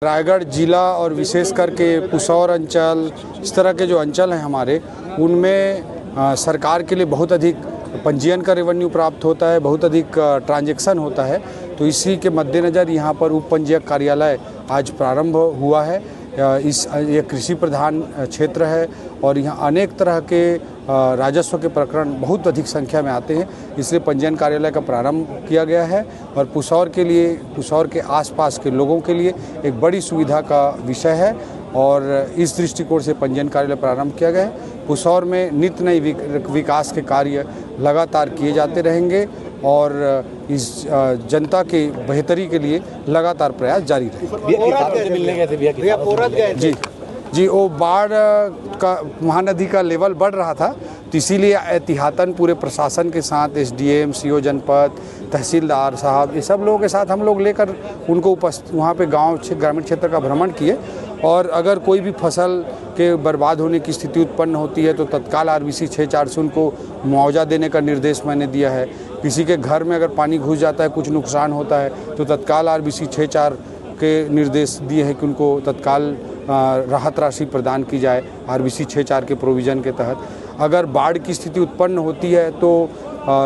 रायगढ़ जिला और विशेष करके पुसौर अंचल, इस तरह के जो अंचल हैं हमारे, उनमें सरकार के लिए बहुत अधिक पंजीयन का रेवेन्यू प्राप्त होता है, बहुत अधिक ट्रांजैक्शन होता है। तो इसी के मद्देनज़र यहाँ पर उप पंजीयक कार्यालय आज प्रारंभ हुआ है। ये कृषि प्रधान क्षेत्र है और यहाँ अनेक तरह के राजस्व के प्रकरण बहुत अधिक संख्या में आते हैं, इसलिए पंजीयन कार्यालय का प्रारंभ किया गया है और पुसौर के लिए, पुसौर के आसपास के लोगों के लिए एक बड़ी सुविधा का विषय है और इस दृष्टिकोण से पंजीयन कार्यालय प्रारंभ किया गया है। पुसौर में नित्य नए विकास के कार्य लगातार किए जाते रहेंगे और इस जनता के बेहतरी के लिए लगातार प्रयास जारी रहेंगे। जी, वो बाढ़ का महानदी का लेवल बढ़ रहा था, तो इसीलिए एहतियातन पूरे प्रशासन के साथ एसडीएम, सीओ जनपद, तहसीलदार साहब, ये सब लोगों के साथ हम लोग लेकर उनको वहाँ पे ग्रामीण क्षेत्र का भ्रमण किए और अगर कोई भी फसल के बर्बाद होने की स्थिति उत्पन्न होती है तो तत्काल आरबीसी 6-4 से उनको मुआवजा देने का निर्देश मैंने दिया है। किसी के घर में अगर पानी घुस जाता है, कुछ नुकसान होता है तो तत्काल आरबीसी 6-4 के निर्देश दिए हैं कि उनको तत्काल राहत राशि प्रदान की जाए आरबीसी 6-4 के प्रोविज़न के तहत। अगर बाढ़ की स्थिति उत्पन्न होती है तो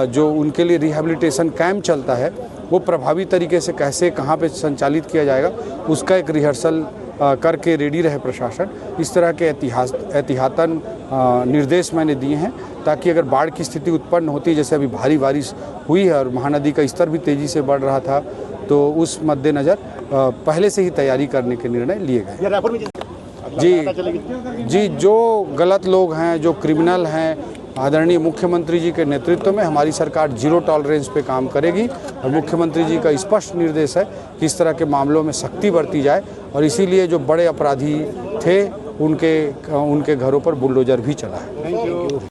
जो उनके लिए रिहैबिलिटेशन कैंप चलता है वो प्रभावी तरीके से कैसे कहाँ पे संचालित किया जाएगा, उसका एक रिहर्सल करके रेडी रहे प्रशासन। इस तरह के एहतियातन निर्देश मैंने दिए हैं ताकि अगर बाढ़ की स्थिति उत्पन्न होती है, जैसे अभी भारी बारिश हुई है और महानदी का स्तर भी तेज़ी से बढ़ रहा था, तो उस मद्देनज़र पहले से ही तैयारी करने के निर्णय लिए गए। जी, जो गलत लोग हैं, जो क्रिमिनल हैं, आदरणीय मुख्यमंत्री जी के नेतृत्व में हमारी सरकार जीरो टॉलरेंस पे काम करेगी और मुख्यमंत्री जी का स्पष्ट निर्देश है कि इस तरह के मामलों में सख्ती बरती जाए और इसीलिए जो बड़े अपराधी थे उनके घरों पर बुलडोजर भी चला है।